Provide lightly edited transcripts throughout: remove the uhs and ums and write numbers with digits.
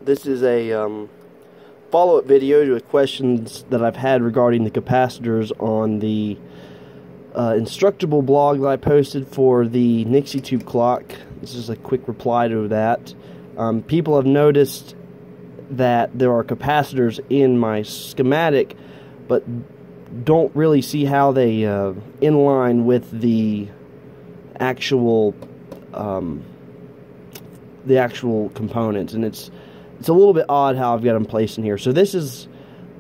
This is a follow-up video to questions that I've had regarding the capacitors on the Instructable blog that I posted for the Nixie tube clock. This is a quick reply to that. People have noticed that there are capacitors in my schematic, but don't really see how they inline with the actual components, and it's a little bit odd how I've got them placed in here. So this is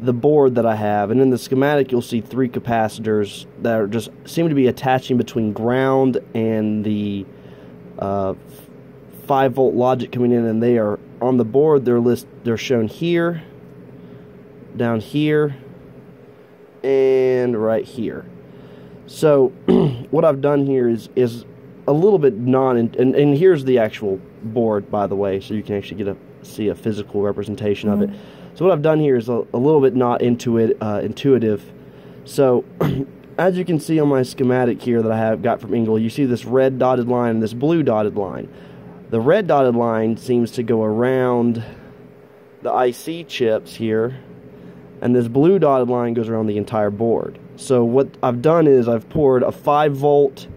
the board that I have, and in the schematic you'll see 3 capacitors that are just seem to be attaching between ground and the 5-volt logic coming in, and they are on the board. They're shown here, down here, and right here. So what I've done here is a little bit and here's the actual board, by the way, so you can actually see a physical representation of it. So what I've done here is a little bit not intuitive. So as you can see on my schematic here that I have got from Ingle, you see this red dotted line and this blue dotted line. The red dotted line seems to go around the IC chips here, and this blue dotted line goes around the entire board. So what I've done is I've poured a 5-volt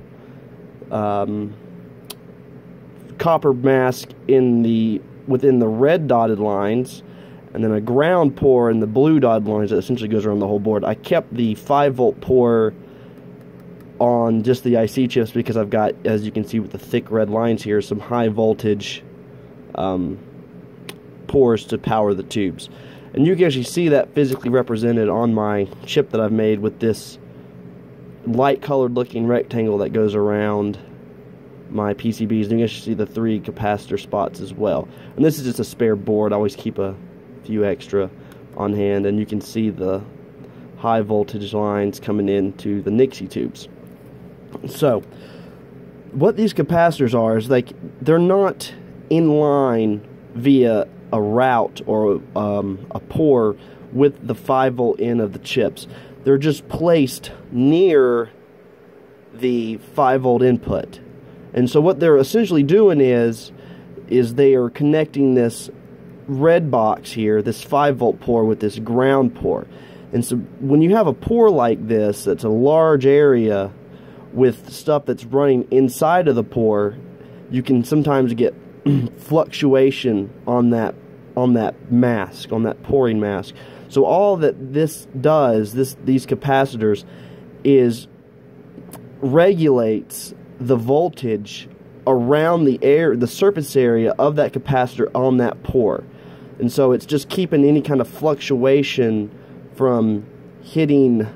copper mask within the red dotted lines, and then a ground pour in the blue dotted lines that essentially goes around the whole board. I kept the 5-volt pour on just the IC chips because I've got, as you can see with the thick red lines here, some high voltage pours to power the tubes. And you can actually see that physically represented on my chip that I've made with this light colored looking rectangle that goes around my PCBs. And you can actually see the 3 capacitor spots as well. And this is just a spare board. I always keep a few extra on hand, and you can see the high voltage lines coming into the Nixie tubes. So what these capacitors are is they're not in line via a route or a pour with the 5-volt in of the chips. They're just placed near the 5-volt input. And so what they're essentially doing is they are connecting this red box here, this 5-volt pour, with this ground pour. And so when you have a pour like this, that's a large area with stuff that's running inside of the pour, you can sometimes get fluctuation on that mask, on that pouring mask. So all that this does, these capacitors, is regulates the voltage around the surface area of that capacitor on that pour. And so it's just keeping any kind of fluctuation from hitting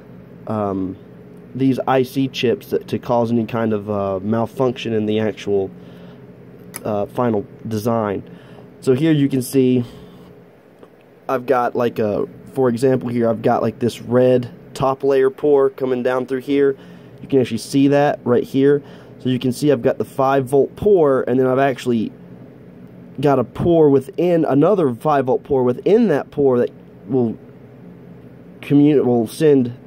these IC chips to cause any kind of malfunction in the actual final design. So here you can see I've got for example here, I've got like this red top layer pour coming down through here. You can actually see that right here. So you can see I've got the 5-volt pour, and then I've actually got a pour within another 5-volt pour within that pour that will send,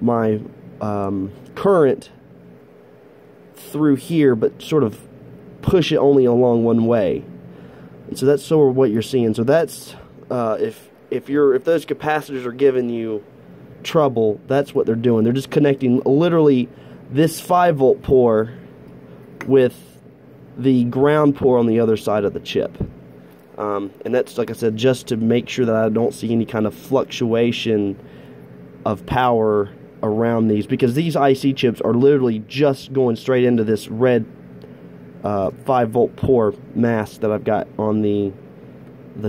my current through here, but sort of push it only along one way. And so that's sort of what you're seeing. So that's if those capacitors are giving you trouble, that's what they're doing. They're just connecting literally this 5-volt pour with the ground pour on the other side of the chip. And that's, like I said, just to make sure that I don't see any kind of fluctuation of power around these, because these IC chips are literally just going straight into this red 5-volt pour mask that I've got on the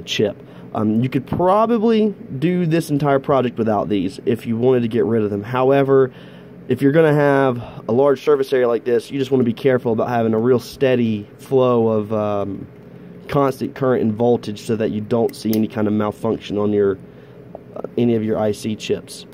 chip. You could probably do this entire project without these if you wanted to get rid of them. However, if you're going to have a large surface area like this, you just want to be careful about having a real steady flow of constant current and voltage so that you don't see any kind of malfunction on any of your IC chips.